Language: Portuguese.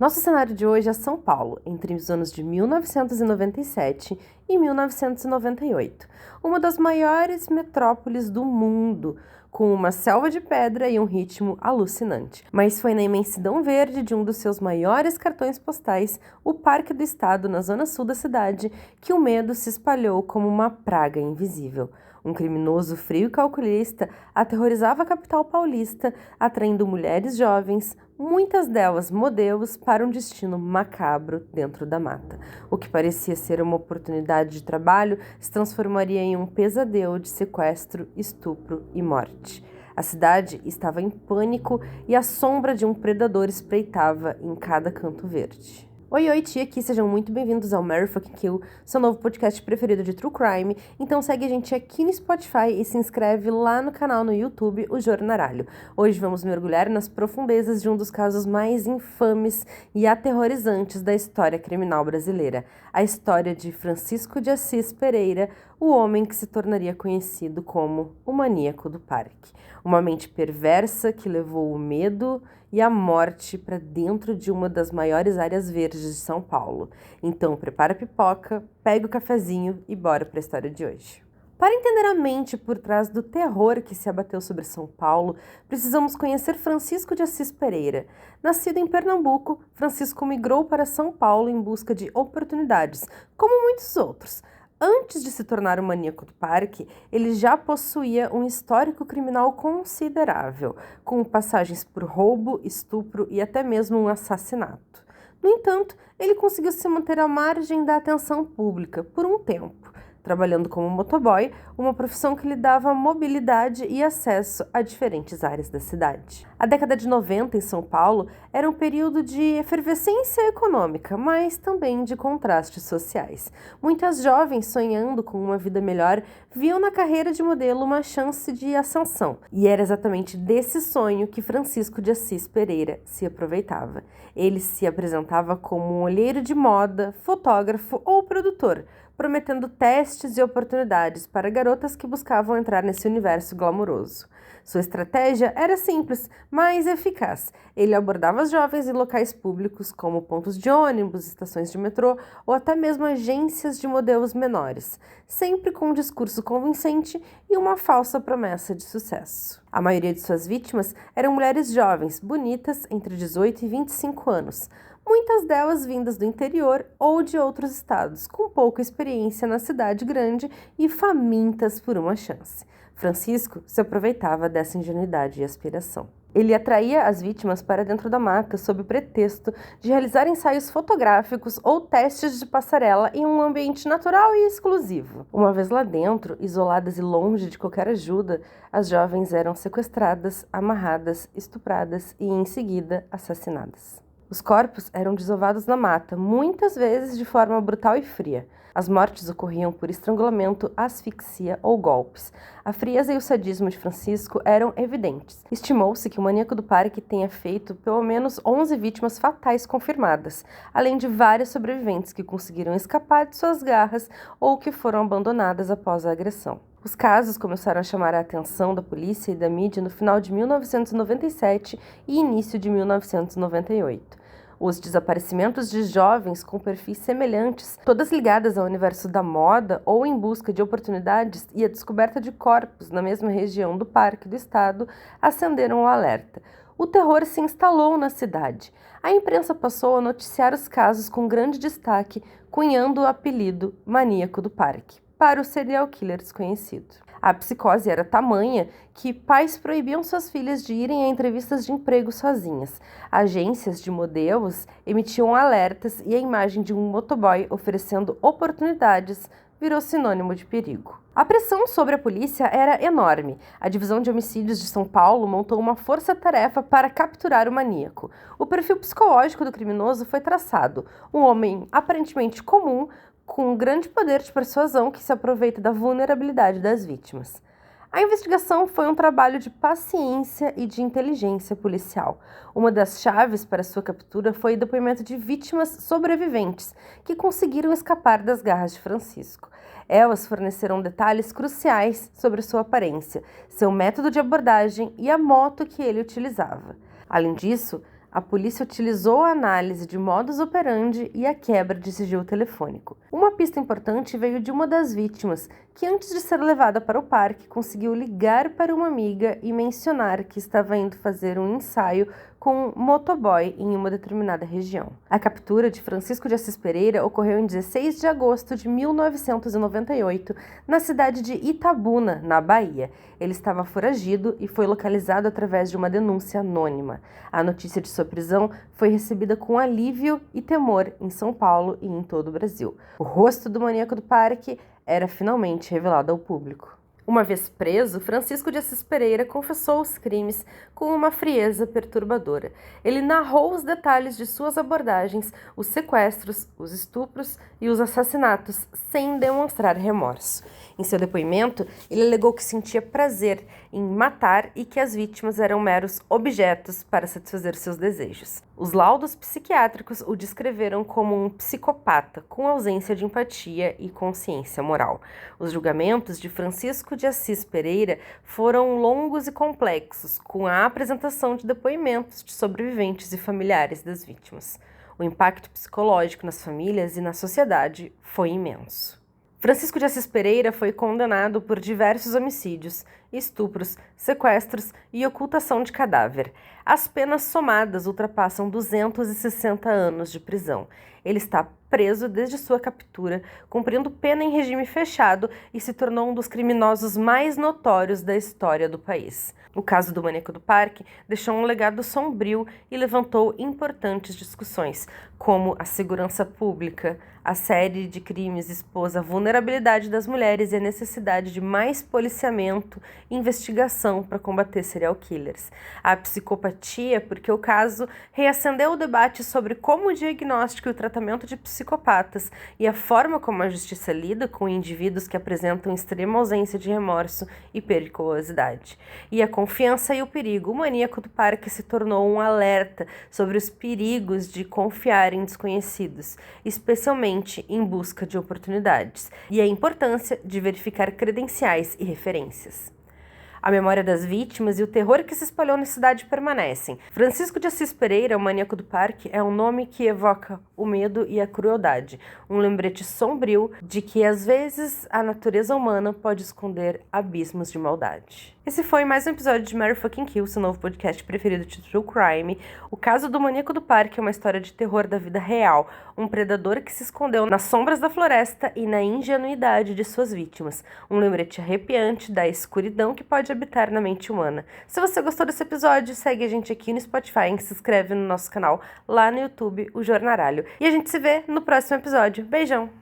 Nosso cenário de hoje é São Paulo, entre os anos de 1997 e 1998, uma das maiores metrópoles do mundo, com uma selva de pedra e um ritmo alucinante. Mas foi na imensidão verde de um dos seus maiores cartões postais, o Parque do Estado, na zona sul da cidade, que o medo se espalhou como uma praga invisível. Um criminoso frio e calculista aterrorizava a capital paulista, atraindo mulheres jovens, muitas delas modelos, para um destino macabro dentro da mata. O que parecia ser uma oportunidade de trabalho se transformaria em um pesadelo de sequestro, estupro e morte. A cidade estava em pânico e a sombra de um predador espreitava em cada canto verde. Oi, tia aqui, sejam muito bem-vindos ao Mary Fucking Kill, seu novo podcast preferido de True Crime. Então segue a gente aqui no Spotify e se inscreve lá no canal no YouTube, o Jornaralho. Hoje vamos mergulhar nas profundezas de um dos casos mais infames e aterrorizantes da história criminal brasileira. A história de Francisco de Assis Pereira, o homem que se tornaria conhecido como o Maníaco do Parque. Uma mente perversa que levou o medo e a morte para dentro de uma das maiores áreas verdes de São Paulo. Então, prepara a pipoca, pega o cafezinho e bora para a história de hoje. Para entender a mente por trás do terror que se abateu sobre São Paulo, precisamos conhecer Francisco de Assis Pereira. Nascido em Pernambuco, Francisco migrou para São Paulo em busca de oportunidades, como muitos outros. Antes de se tornar o Maníaco do Parque, ele já possuía um histórico criminal considerável, com passagens por roubo, estupro e até mesmo um assassinato. No entanto, ele conseguiu se manter à margem da atenção pública por um tempo, trabalhando como motoboy, uma profissão que lhe dava mobilidade e acesso a diferentes áreas da cidade. A década de 90 em São Paulo era um período de efervescência econômica, mas também de contrastes sociais. Muitas jovens sonhando com uma vida melhor viam na carreira de modelo uma chance de ascensão, e era exatamente desse sonho que Francisco de Assis Pereira se aproveitava. Ele se apresentava como um olheiro de moda, fotógrafo ou produtor, prometendo testes e oportunidades para garotas que buscavam entrar nesse universo glamouroso. Sua estratégia era simples, mas eficaz. Ele abordava as jovens em locais públicos, como pontos de ônibus, estações de metrô ou até mesmo agências de modelos menores, sempre com um discurso convincente e uma falsa promessa de sucesso. A maioria de suas vítimas eram mulheres jovens, bonitas, entre 18 e 25 anos, muitas delas vindas do interior ou de outros estados, com pouca experiência na cidade grande e famintas por uma chance. Francisco se aproveitava dessa ingenuidade e aspiração. Ele atraía as vítimas para dentro da mata sob o pretexto de realizar ensaios fotográficos ou testes de passarela em um ambiente natural e exclusivo. Uma vez lá dentro, isoladas e longe de qualquer ajuda, as jovens eram sequestradas, amarradas, estupradas e, em seguida, assassinadas. Os corpos eram desovados na mata, muitas vezes de forma brutal e fria. As mortes ocorriam por estrangulamento, asfixia ou golpes. A frieza e o sadismo de Francisco eram evidentes. Estimou-se que o Maníaco do Parque tenha feito pelo menos 11 vítimas fatais confirmadas, além de várias sobreviventes que conseguiram escapar de suas garras ou que foram abandonadas após a agressão. Os casos começaram a chamar a atenção da polícia e da mídia no final de 1997 e início de 1998. Os desaparecimentos de jovens com perfis semelhantes, todas ligadas ao universo da moda ou em busca de oportunidades, e a descoberta de corpos na mesma região do Parque do Estado acenderam o alerta. O terror se instalou na cidade. A imprensa passou a noticiar os casos com grande destaque, cunhando o apelido Maníaco do Parque para o serial killer desconhecido. A psicose era tamanha que pais proibiam suas filhas de irem a entrevistas de emprego sozinhas. Agências de modelos emitiam alertas e a imagem de um motoboy oferecendo oportunidades virou sinônimo de perigo. A pressão sobre a polícia era enorme. A Divisão de Homicídios de São Paulo montou uma força-tarefa para capturar o maníaco. O perfil psicológico do criminoso foi traçado. Um homem aparentemente comum, com um grande poder de persuasão que se aproveita da vulnerabilidade das vítimas. A investigação foi um trabalho de paciência e de inteligência policial. Uma das chaves para sua captura foi o depoimento de vítimas sobreviventes que conseguiram escapar das garras de Francisco. Elas forneceram detalhes cruciais sobre sua aparência, seu método de abordagem e a moto que ele utilizava. Além disso, a polícia utilizou a análise de modus operandi e a quebra de sigilo telefônico. Uma pista importante veio de uma das vítimas, que antes de ser levada para o parque, conseguiu ligar para uma amiga e mencionar que estava indo fazer um ensaio com um motoboy em uma determinada região. A captura de Francisco de Assis Pereira ocorreu em 16 de agosto de 1998, na cidade de Itabuna, na Bahia. Ele estava foragido e foi localizado através de uma denúncia anônima. A notícia de sua prisão foi recebida com alívio e temor em São Paulo e em todo o Brasil. O rosto do maníaco do parque era finalmente revelado ao público. Uma vez preso, Francisco de Assis Pereira confessou os crimes com uma frieza perturbadora. Ele narrou os detalhes de suas abordagens, os sequestros, os estupros e os assassinatos, sem demonstrar remorso. Em seu depoimento, ele alegou que sentia prazer em matar e que as vítimas eram meros objetos para satisfazer seus desejos. Os laudos psiquiátricos o descreveram como um psicopata com ausência de empatia e consciência moral. Os julgamentos de Francisco de Assis Pereira foram longos e complexos, com a apresentação de depoimentos de sobreviventes e familiares das vítimas. O impacto psicológico nas famílias e na sociedade foi imenso. Francisco de Assis Pereira foi condenado por diversos homicídios, estupros, sequestros e ocultação de cadáver. As penas somadas ultrapassam 260 anos de prisão. Ele está preso desde sua captura, cumprindo pena em regime fechado e se tornou um dos criminosos mais notórios da história do país. O caso do maníaco do parque deixou um legado sombrio e levantou importantes discussões, como a segurança pública. A série de crimes expôs a vulnerabilidade das mulheres e a necessidade de mais policiamento e investigação para combater serial killers. A psicopatia, porque o caso reacendeu o debate sobre como o diagnóstico e o tratamento de psicopatas e a forma como a justiça lida com indivíduos que apresentam extrema ausência de remorso e periculosidade. E a confiança e o perigo. O maníaco do parque se tornou um alerta sobre os perigos de confiar em desconhecidos, especialmente em busca de oportunidades, e a importância de verificar credenciais e referências. A memória das vítimas e o terror que se espalhou na cidade permanecem. Francisco de Assis Pereira, o maníaco do parque, é um nome que evoca o medo e a crueldade, um lembrete sombrio de que, às vezes, a natureza humana pode esconder abismos de maldade. Esse foi mais um episódio de Mary Fucking Kill, seu novo podcast preferido de True Crime. O caso do maníaco do parque é uma história de terror da vida real, um predador que se escondeu nas sombras da floresta e na ingenuidade de suas vítimas, um lembrete arrepiante da escuridão que pode habitar na mente humana. Se você gostou desse episódio, segue a gente aqui no Spotify e se inscreve no nosso canal lá no YouTube, o Jornaralho. E a gente se vê no próximo episódio. Beijão!